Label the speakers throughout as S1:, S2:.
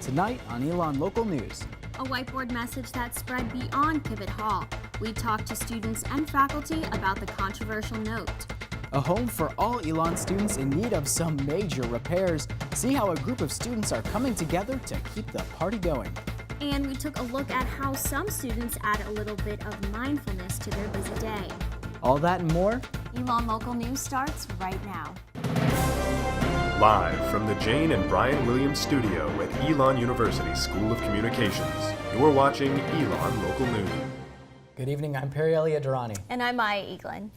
S1: Tonight on Elon Local News.
S2: A whiteboard message that spread beyond Pivot Hall. We talked to students and faculty about the controversial note.
S1: A home for all Elon students in need of some major repairs. See how a group of students are coming together to keep the party going.
S2: And we took a look at how some students add a little bit of mindfulness to their busy day.
S1: All that and more.
S2: Elon Local News starts right now.
S3: Live from the Jane and Brian Williams studio at Elon University School of Communications, you're watching Elon Local News.
S1: Good evening, I'm Perry Elliott Durrani.
S2: And I'm Maya Eaglin.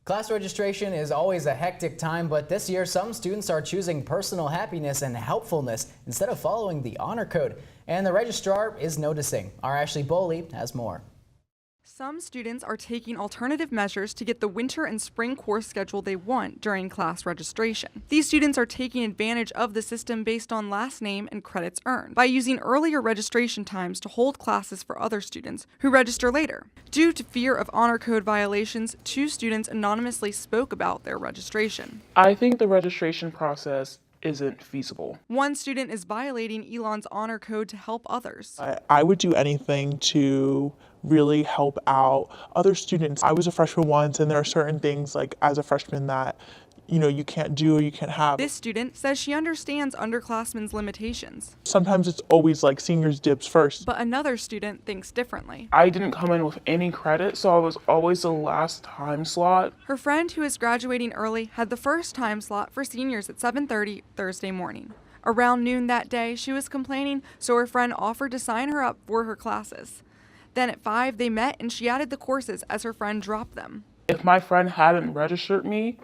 S1: Class registration is always a hectic time, but this year some students are choosing personal happiness and helpfulness instead of following the honor code. And the registrar is noticing. Our Ashley Boley has more.
S4: Some students are taking alternative measures to get the winter and spring course schedule they want during class registration. These students are taking advantage of the system based on last name and credits earned by using earlier registration times to hold classes for other students who register later. Due to fear of honor code violations, 2 students anonymously spoke about their registration.
S5: I think the registration process isn't feasible.
S4: One student is violating Elon's honor code to help others.
S5: I would do anything to really help out other students. I was a freshman once, and there are certain things like as a freshman that you can't do or you can't have.
S4: This student says she understands underclassmen's limitations.
S5: Sometimes it's always like seniors dibs first.
S4: But another student thinks differently.
S5: I didn't come in with any credit, so I was always the last time slot.
S4: Her friend, who is graduating early, had the first time slot for seniors at 7:30 Thursday morning. Around noon that day, she was complaining, so her friend offered to sign her up for her classes. Then at 5, they met and she added the courses as her friend dropped them.
S5: If my friend hadn't registered me,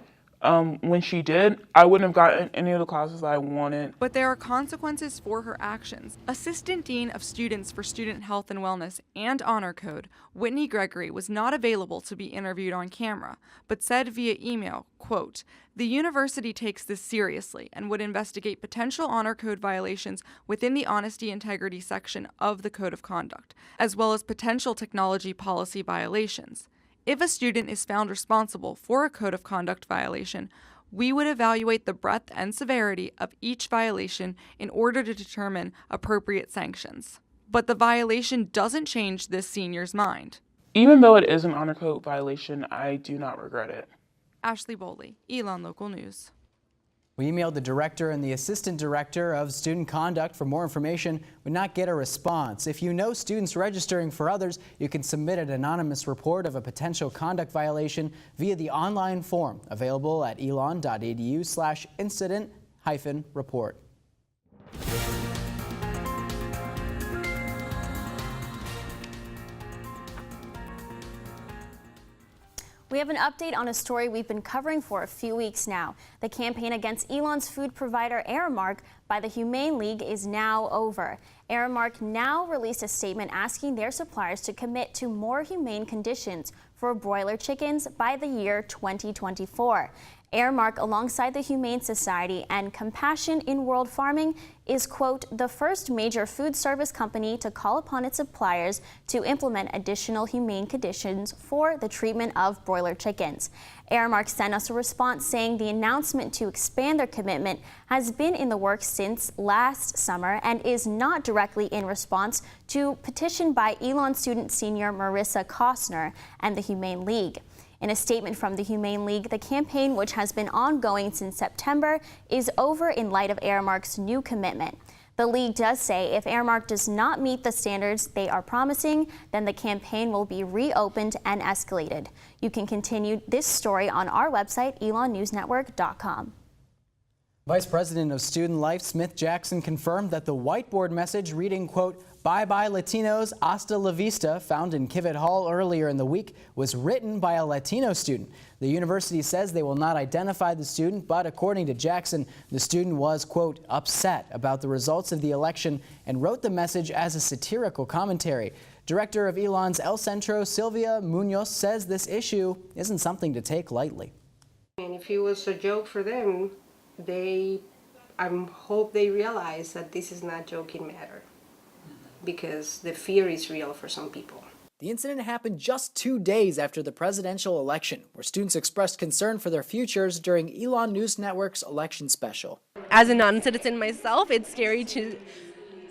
S5: when she did, I wouldn't have gotten any of the classes that I wanted.
S4: But there are consequences for her actions. Assistant Dean of Students for Student Health and Wellness and Honor Code, Whitney Gregory, was not available to be interviewed on camera, but said via email, quote, "The university takes this seriously and would investigate potential honor code violations within the honesty integrity section of the Code of Conduct, as well as potential technology policy violations. If a student is found responsible for a code of conduct violation, we would evaluate the breadth and severity of each violation in order to determine appropriate sanctions." But the violation doesn't change this senior's mind.
S5: Even though it is an honor code violation, I do not regret it.
S4: Ashley Boley, Elon Local News.
S1: We emailed the director and the assistant director of student conduct for more information, would not get a response. If you know students registering for others, you can submit an anonymous report of a potential conduct violation via the online form available at elon.edu/incident-report.
S2: We have an update on a story we've been covering for a few weeks now. The campaign against Elon's food provider Aramark by the Humane League is now over. Aramark now released a statement asking their suppliers to commit to more humane conditions for broiler chickens by the year 2024. Aramark, alongside the Humane Society and Compassion in World Farming, is, quote, the first major food service company to call upon its suppliers to implement additional humane conditions for the treatment of broiler chickens. Aramark sent us a response saying the announcement to expand their commitment has been in the works since last summer and is not directly in response to petition by Elon student senior Marissa Costner and the Humane League. In a statement from the Humane League, the campaign, which has been ongoing since September, is over in light of Aramark's new commitment. The League does say if Aramark does not meet the standards they are promising, then the campaign will be reopened and escalated. You can continue this story on our website, elonnewsnetwork.com.
S1: Vice President of Student Life, Smith Jackson, confirmed that the whiteboard message reading, quote, "Bye bye Latinos, hasta la vista," found in Pivot Hall earlier in the week was written by a Latino student. The university says they will not identify the student, but according to Jackson, the student was, quote, "upset about the results of the election" and wrote the message as a satirical commentary. Director of Elon's El Centro, Sylvia Munoz, says this issue isn't something to take lightly.
S6: And if it was a joke for them, I hope they realize that this is not joking matter, because the fear is real for some people.
S1: The incident happened just 2 days after the presidential election, where students expressed concern for their futures during Elon News Network's election special.
S7: As a non-citizen myself, it's scary to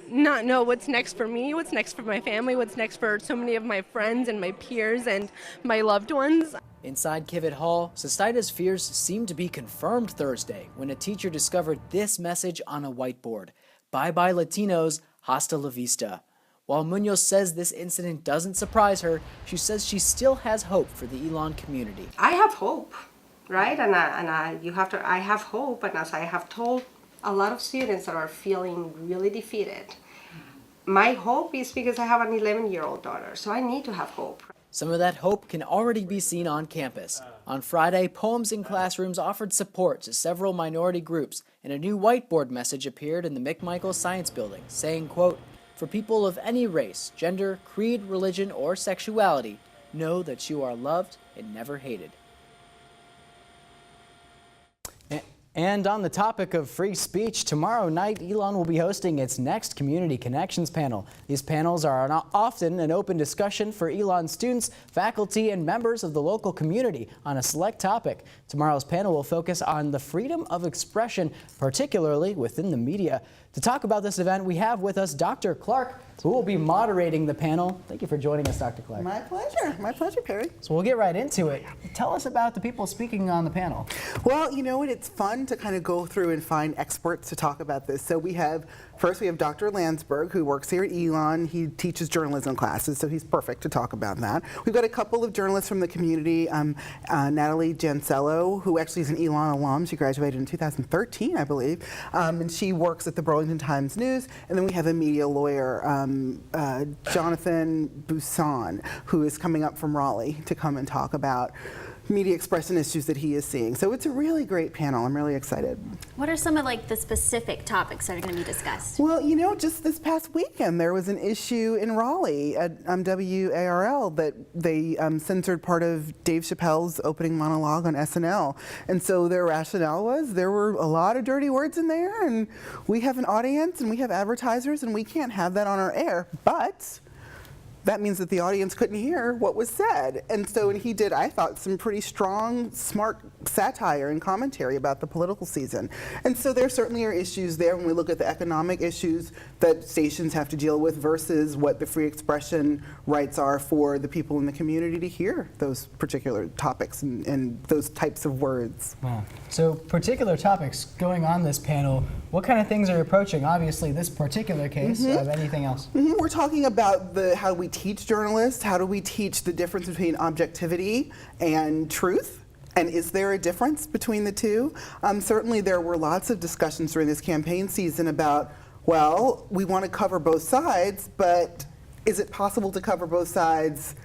S7: not know what's next for me, what's next for my family, what's next for so many of my friends and my peers and my loved ones.
S1: Inside Kivett Hall, Sestaida's fears seemed to be confirmed Thursday when a teacher discovered this message on a whiteboard: "Bye bye Latinos, hasta la vista." While Munoz says this incident doesn't surprise her, she says she still has hope for the Elon community.
S6: I have hope, right? I have hope, and as I have told a lot of students that are feeling really defeated, my hope is because I have an 11-year-old daughter, so I need to have hope.
S1: Some of that hope can already be seen on campus. On Friday, Poems in Classrooms offered support to several minority groups, and a new whiteboard message appeared in the McMichael Science Building, saying, quote, "For people of any race, gender, creed, religion, or sexuality, know that you are loved and never hated." And on the topic of free speech, tomorrow night, Elon will be hosting its next Community Connections panel. These panels are often an open discussion for Elon students, faculty, and members of the local community on a select topic. Tomorrow's panel will focus on the freedom of expression, particularly within the media. To talk about this event, we have with us Dr. Clark, who will be moderating the panel. Thank you for joining us, Dr. Clark.
S8: My pleasure, Perry.
S1: So we'll get right into it. Tell us about the people speaking on the panel.
S8: Well, you know what, it's fun to kind of go through and find experts to talk about this. So we have Dr. Landsberg, who works here at Elon. He teaches journalism classes, so he's perfect to talk about that. We've got a couple of journalists from the community, Natalie Jancello, who actually is an Elon alum. She graduated in 2013, I believe, and she works at the Burlington Times News. And then we have a media lawyer, Jonathan Buisson, who is coming up from Raleigh to come and talk about media expression issues that he is seeing. So it's a really great panel. I'm really excited.
S2: What are some of the specific topics that are going to be discussed?
S8: Well, you know, just this past weekend there was an issue in Raleigh at WARL that they censored part of Dave Chappelle's opening monologue on SNL. And so their rationale was there were a lot of dirty words in there, and we have an audience and we have advertisers and we can't have that on our air. But that means that the audience couldn't hear what was said. And so he did, I thought, some pretty strong, smart satire and commentary about the political season. And so there certainly are issues there when we look at the economic issues that stations have to deal with versus what the free expression rights are for the people in the community to hear those particular topics and those types of words.
S1: Wow. So particular topics going on this panel, what kind of things are you approaching? Obviously this particular case, of anything else?
S8: We're talking about how we teach journalists, how do we teach the difference between objectivity and truth, and is there a difference between the two? Certainly there were lots of discussions during this campaign season about, well, we want to cover both sides, but is it possible to cover both sides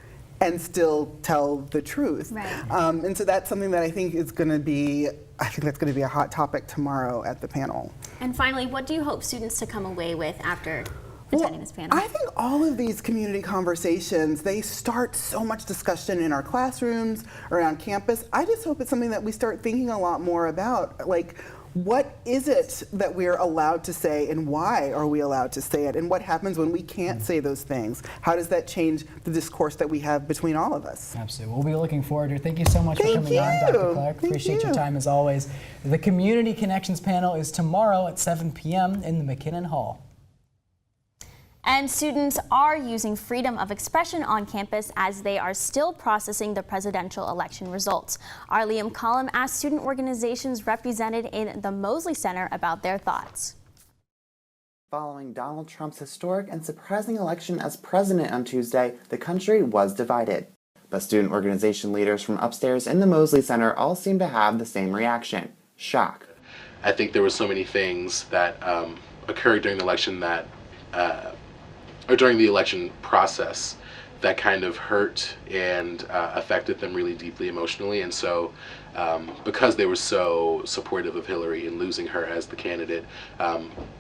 S8: and still tell the truth?
S2: Right.
S8: And so that's something that I think that's going to be a hot topic tomorrow at the panel.
S2: And finally, what do you hope students to come away with after attending this panel?
S8: I think all of these community conversations, they start so much discussion in our classrooms, around campus. I just hope it's something that we start thinking a lot more about. Like, what is it that we're allowed to say and why are we allowed to say it? And what happens when we can't say those things? How does that change the discourse that we have between all of us?
S1: Absolutely. We'll be looking forward to it. Thank you so much for coming on, Dr. Clark. Appreciate your time as always. The Community Connections panel is tomorrow at 7 p.m. in the McKinnon Hall.
S2: And students are using freedom of expression on campus as they are still processing the presidential election results. Our Liam Collum asked student organizations represented in the Mosley Center about their thoughts.
S9: Following Donald Trump's historic and surprising election as president on Tuesday, the country was divided. But student organization leaders from upstairs in the Mosley Center all seem to have the same reaction: shock.
S10: I think there were so many things that occurred during the election that or during the election process that kind of hurt and affected them really deeply emotionally. And so because they were so supportive of Hillary and losing her as the candidate,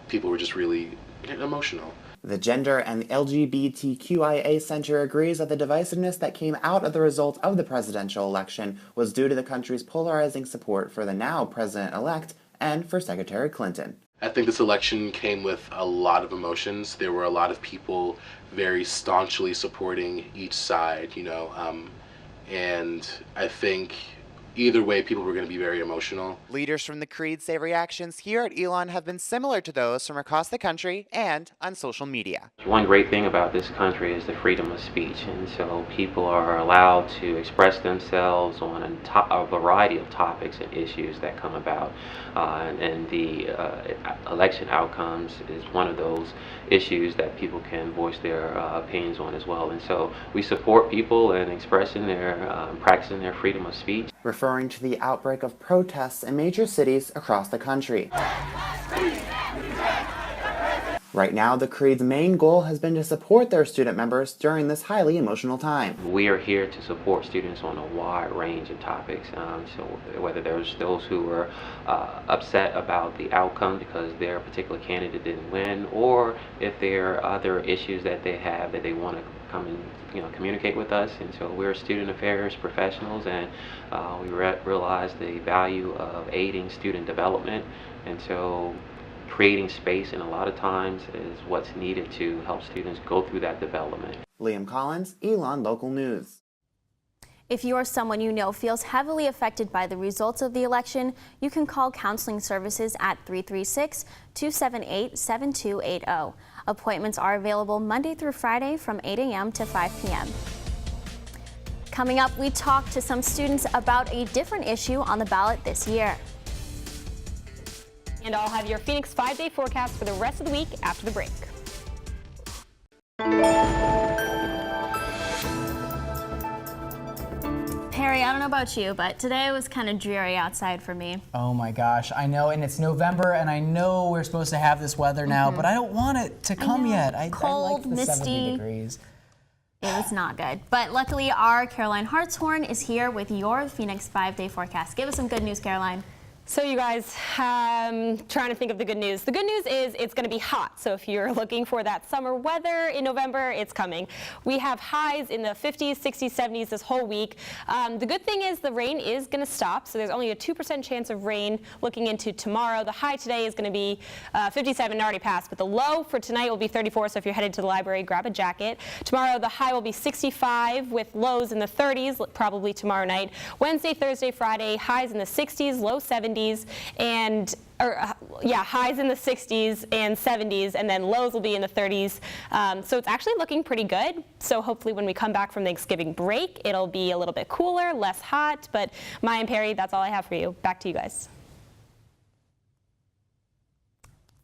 S10: people were just really emotional.
S9: The Gender and LGBTQIA Center agrees that the divisiveness that came out of the result of the presidential election was due to the country's polarizing support for the now president-elect and for Secretary Clinton.
S10: I think this election came with a lot of emotions. There were a lot of people very staunchly supporting each side, and I think either way, people were going to be very emotional.
S9: Leaders from the Creed say reactions here at Elon have been similar to those from across the country and on social media.
S11: One great thing about this country is the freedom of speech, and so people are allowed to express themselves on a variety of topics and issues that come about, and the election outcomes is one of those issues that people can voice their opinions on as well. And so we support people in expressing practicing their freedom of speech.
S9: Referring to the outbreak of protests in major cities across the country. Right now, the Creed's main goal has been to support their student members during this highly emotional time.
S11: We are here to support students on a wide range of topics. So whether there's those who are upset about the outcome because their particular candidate didn't win, or if there are other issues that they have that they want to come and communicate with us. And so we're student affairs professionals, and we realize the value of aiding student development, and so creating space and a lot of times is what's needed to help students go through that development.
S9: Liam Collins, Elon Local News.
S2: If you or someone you know feels heavily affected by the results of the election, you can call Counseling Services at 336-278-7280. Appointments are available Monday through Friday from 8 a.m. to 5 p.m. Coming up, we talk to some students about a different issue on the ballot this year.
S12: And I'll have your Phoenix 5-day forecast for the rest of the week after the break.
S2: Perry, I don't know about you, but today was kind of dreary outside for me.
S1: Oh my gosh, I know, and it's November, and I know we're supposed to have this weather now, but I don't want it to come yet.
S2: Cold,
S1: I like the
S2: misty.
S1: 70 degrees.
S2: It was not good. But luckily, our Caroline Hartshorn is here with your Phoenix 5-day forecast. Give us some good news, Caroline.
S12: So you guys, trying to think of the good news. The good news is it's going to be hot. So if you're looking for that summer weather in November, it's coming. We have highs in the 50s, 60s, 70s this whole week. The good thing is the rain is going to stop. So there's only a 2% chance of rain looking into tomorrow. The high today is going to be 57, already passed, but the low for tonight will be 34. So if you're headed to the library, grab a jacket. Tomorrow the high will be 65 with lows in the 30s, probably tomorrow night. Wednesday, Thursday, Friday, highs in the 60s, low 70s. And highs in the 60s and 70s, and then lows will be in the 30s. So it's actually looking pretty good. So hopefully when we come back from Thanksgiving break, it'll be a little bit cooler, less hot. But Maya and Perry, that's all I have for you. Back to you guys.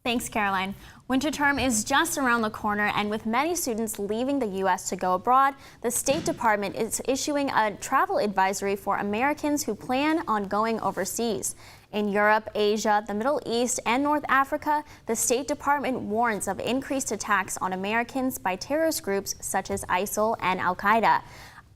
S2: Thanks, Caroline. Winter term is just around the corner, and with many students leaving the U.S. to go abroad, the State Department is issuing a travel advisory for Americans who plan on going overseas. In Europe, Asia, the Middle East, and North Africa, the State Department warns of increased attacks on Americans by terrorist groups such as ISIL and Al-Qaeda.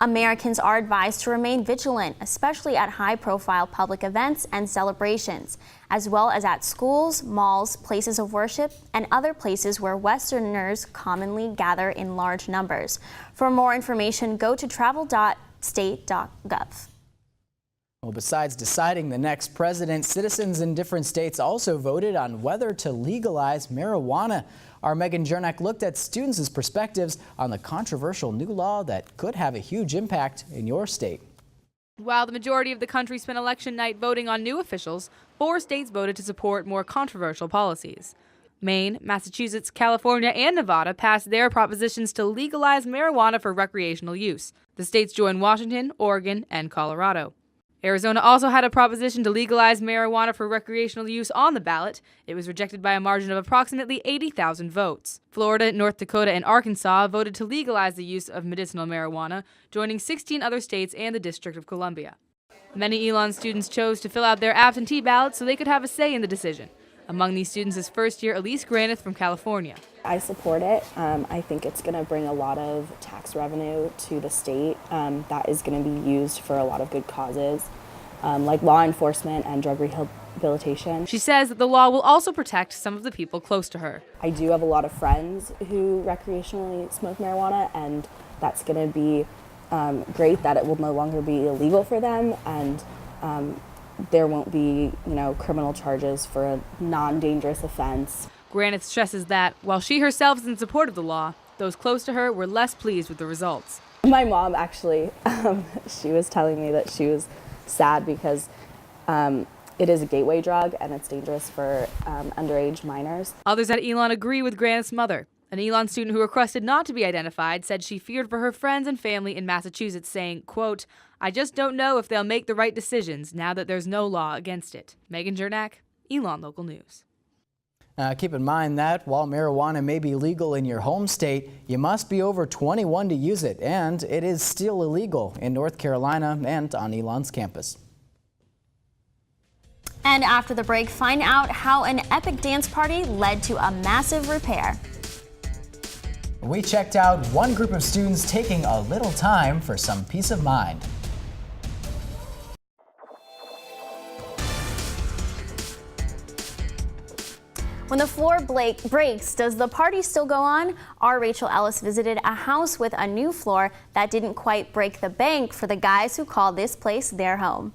S2: Americans are advised to remain vigilant, especially at high-profile public events and celebrations, as well as at schools, malls, places of worship, and other places where Westerners commonly gather in large numbers. For more information, go to travel.state.gov.
S1: Well, besides deciding the next president, citizens in different states also voted on whether to legalize marijuana. Our Megan Jernak looked at students' perspectives on the controversial new law that could have a huge impact in your state.
S13: While the majority of the country spent election night voting on new officials, 4 states voted to support more controversial policies. Maine, Massachusetts, California, and Nevada passed their propositions to legalize marijuana for recreational use. The states joined Washington, Oregon, and Colorado. Arizona also had a proposition to legalize marijuana for recreational use on the ballot. It was rejected by a margin of approximately 80,000 votes. Florida, North Dakota, and Arkansas voted to legalize the use of medicinal marijuana, joining 16 other states and the District of Columbia. Many Elon students chose to fill out their absentee ballots so they could have a say in the decision. Among these students is first-year Elise Granith from California.
S14: I support it. I think it's going to bring a lot of tax revenue to the state that is going to be used for a lot of good causes, like law enforcement and drug rehabilitation.
S13: She says that the law will also protect some of the people close to her.
S14: I do have a lot of friends who recreationally smoke marijuana, and that's going to be great that it will no longer be illegal for them, and there won't be, criminal charges for a non-dangerous offense.
S13: Granith stresses that while she herself is in support of the law, those close to her were less pleased with the results.
S14: My mom actually, she was telling me that she was sad because it is a gateway drug and it's dangerous for underage minors.
S13: Others at Elon agree with Grant's mother. An Elon student who requested not to be identified said she feared for her friends and family in Massachusetts, saying, quote, "I just don't know if they'll make the right decisions now that there's no law against it." Megan Jernak, Elon Local News.
S1: Keep in mind that while marijuana may be legal in your home state, you must be over 21 to use it, and it is still illegal in North Carolina and on Elon's campus.
S2: And after the break, find out how an epic dance party led to a massive repair.
S1: We checked out one group of students taking a little time for some peace of mind.
S2: When the floor breaks, does the party still go on? Our Rachel Ellis visited a house with a new floor that didn't quite break the bank for the guys who call this place their home.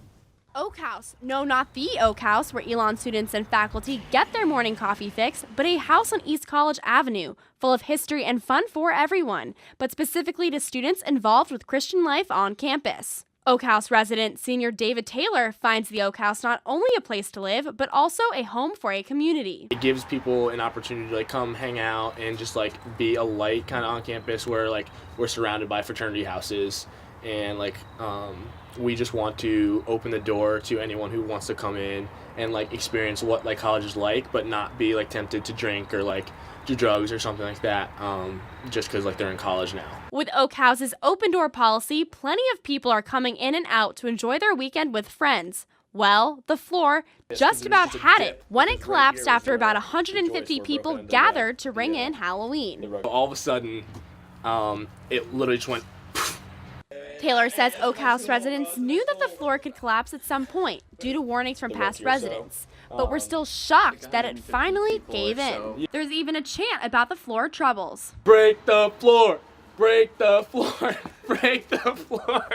S15: Oak House. No, not the Oak House, where Elon students and faculty get their morning coffee fix, but a house on East College Avenue, full of history and fun for everyone, but specifically to students involved with Christian life on campus. Oak House resident Senior David Taylor finds the Oak House not only a place to live, but also a home for a community.
S16: It gives people an opportunity to come hang out and just be a light kind of on campus where we're surrounded by fraternity houses, and we just want to open the door to anyone who wants to come in and experience what college is like, but not be tempted to drink or do drugs or something like that, just because they're in college now.
S15: With Oak House's open door policy, plenty of people are coming in and out to enjoy their weekend with friends. Well, the floor just about had it when it collapsed after about 150 people gathered to ring in Halloween.
S16: All of a sudden, it literally just went.
S15: Taylor says Oak House residents knew that the floor could collapse at some point due to warnings from past residents, but were still shocked that it finally gave in. There's even a chant about the floor troubles.
S16: Break the floor! Break the floor! Break the floor!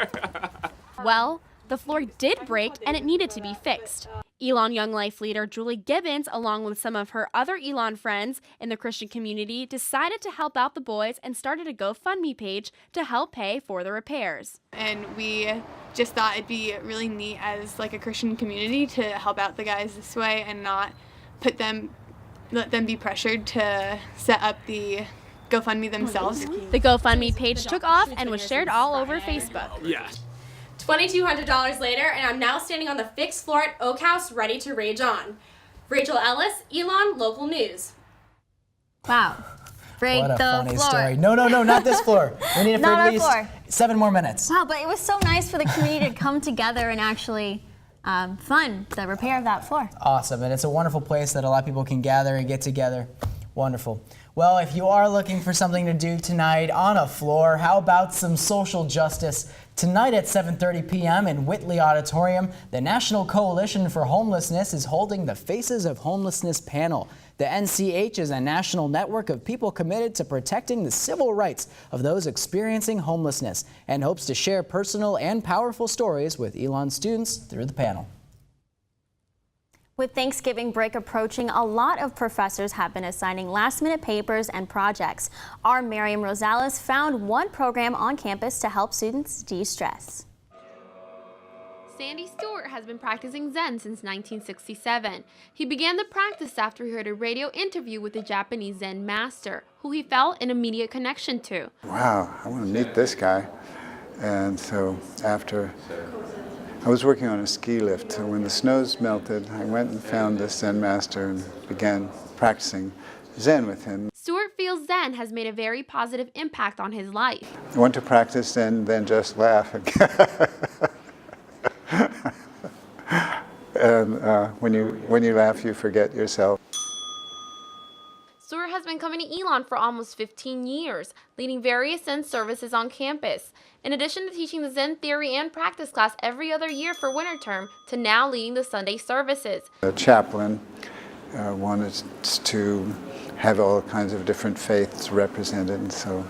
S15: Well, the floor did break and it needed to be fixed. Elon Young Life leader Julie Gibbons, along with some of her other Elon friends in the Christian community, decided to help out the boys and started a GoFundMe page to help pay for the repairs.
S17: And we just thought it'd be really neat as a Christian community to help out the guys this way and not let them be pressured to set up the GoFundMe themselves.
S15: The GoFundMe page took off and was shared all over Facebook.
S16: Yeah.
S15: $2,200 later, and I'm now standing on the fixed floor at Oak House ready to rage on. Rachel Ellis, Elon Local News.
S2: Wow. Break
S1: What a
S2: the
S1: funny
S2: floor.
S1: story. No, not this floor. We need it for
S2: Not
S1: at
S2: our
S1: least
S2: floor.
S1: 7 more minutes.
S2: Wow, but it was so nice for the community to come together and actually fund the repair of that floor.
S1: Awesome, and it's a wonderful place that a lot of people can gather and get together. Wonderful. Well, if you are looking for something to do tonight on a floor, how about some social justice? Tonight at 7:30 p.m. in Whitley Auditorium, the National Coalition for Homelessness is holding the Faces of Homelessness panel. The NCH is a national network of people committed to protecting the civil rights of those experiencing homelessness and hopes to share personal and powerful stories with Elon students through the panel.
S2: With Thanksgiving break approaching, a lot of professors have been assigning last-minute papers and projects. Our Miriam Rosales found one program on campus to help students de-stress.
S18: Sandy Stewart has been practicing Zen since 1967. He began the practice after he heard a radio interview with a Japanese Zen master, who he felt an immediate connection to.
S19: Wow, I want to meet this guy. And so after I was working on a ski lift, so when the snows melted, I went and found this Zen master and began practicing Zen with him.
S18: Stewart feels Zen has made a very positive impact on his life.
S19: I want to practice and then just laugh. And when you laugh, you forget yourself.
S18: Stewart has been coming to Elon for almost 15 years, leading various Zen services on campus. In addition to teaching the Zen theory and practice class every other year for winter term, to now leading the Sunday services.
S19: The chaplain wanted to have all kinds of different faiths represented, and so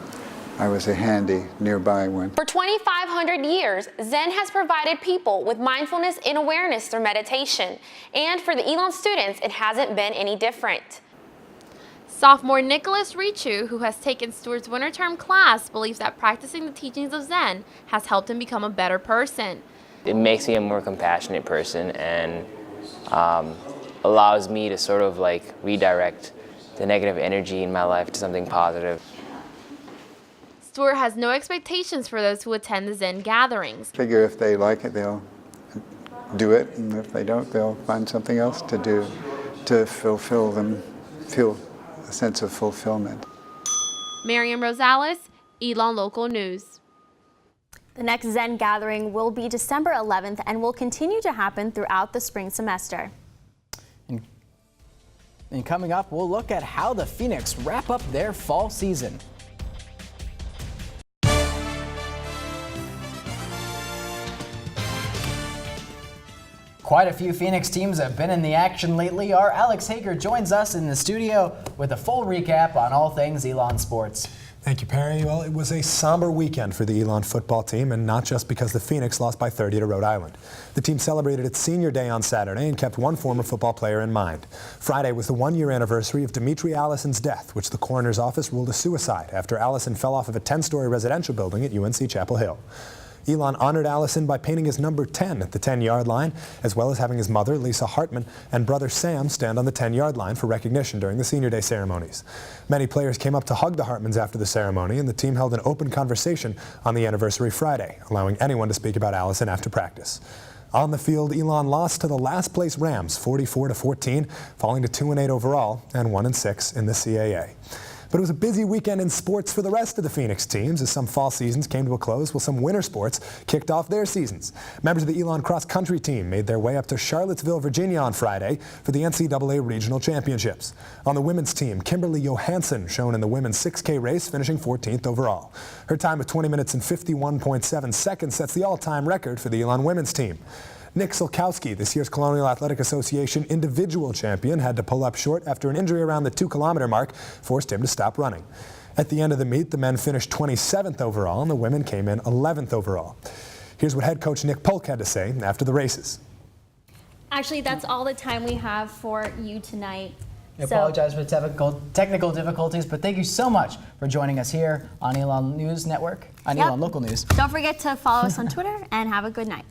S19: I was a handy nearby one.
S18: For 2,500 years, Zen has provided people with mindfulness and awareness through meditation. And for the Elon students, it hasn't been any different. Sophomore Nicholas Richu, who has taken Stewart's winter term class, believes that practicing the teachings of Zen has helped him become a better person.
S20: It makes me a more compassionate person and allows me to sort of like redirect the negative energy in my life to something positive.
S18: Stewart has no expectations for those who attend the Zen gatherings.
S19: Figure if they like it, they'll do it, and if they don't, they'll find something else to do to fulfill them, feel a sense of fulfillment.
S18: Miriam Rosales, Elon Local News.
S2: The next Zen gathering will be December 11th and will continue to happen throughout the spring semester.
S1: And coming up, we'll look at how the Phoenix wrap up their fall season. Quite a few Phoenix teams have been in the action lately. Our Alex Hager joins us in the studio with a full recap on all things Elon sports.
S21: Thank you, Perry. Well, it was a somber weekend for the Elon football team, and not just because the Phoenix lost by 30 to Rhode Island. The team celebrated its senior day on Saturday and kept one former football player in mind. Friday was the one-year anniversary of Dimitri Allison's death, which the coroner's office ruled a suicide after Allison fell off of a 10-story residential building at UNC Chapel Hill. Elon honored Allison by painting his number 10 at the 10-yard line, as well as having his mother, Lisa Hartman, and brother Sam stand on the 10-yard line for recognition during the senior day ceremonies. Many players came up to hug the Hartmans after the ceremony, and the team held an open conversation on the anniversary Friday, allowing anyone to speak about Allison after practice. On the field, Elon lost to the last-place Rams, 44-14, falling to 2-8 overall and 1-6 in the CAA. But it was a busy weekend in sports for the rest of the Phoenix teams as some fall seasons came to a close while some winter sports kicked off their seasons. Members of the Elon cross-country team made their way up to Charlottesville, Virginia on Friday for the NCAA Regional Championships. On the women's team, Kimberly Johansson shone in the women's 6K race, finishing 14th overall. Her time of 20 minutes and 51.7 seconds sets the all-time record for the Elon women's team. Nick Silkowski, this year's Colonial Athletic Association individual champion, had to pull up short after an injury around the 2-kilometer mark forced him to stop running. At the end of the meet, the men finished 27th overall and the women came in 11th overall. Here's what head coach Nick Polk had to say after the races.
S2: Actually, that's all the time we have for you tonight.
S1: I apologize for technical difficulties, but thank you so much for joining us here on Elon News Network, on Elon Local News.
S2: Don't forget to follow us on Twitter and have a good night.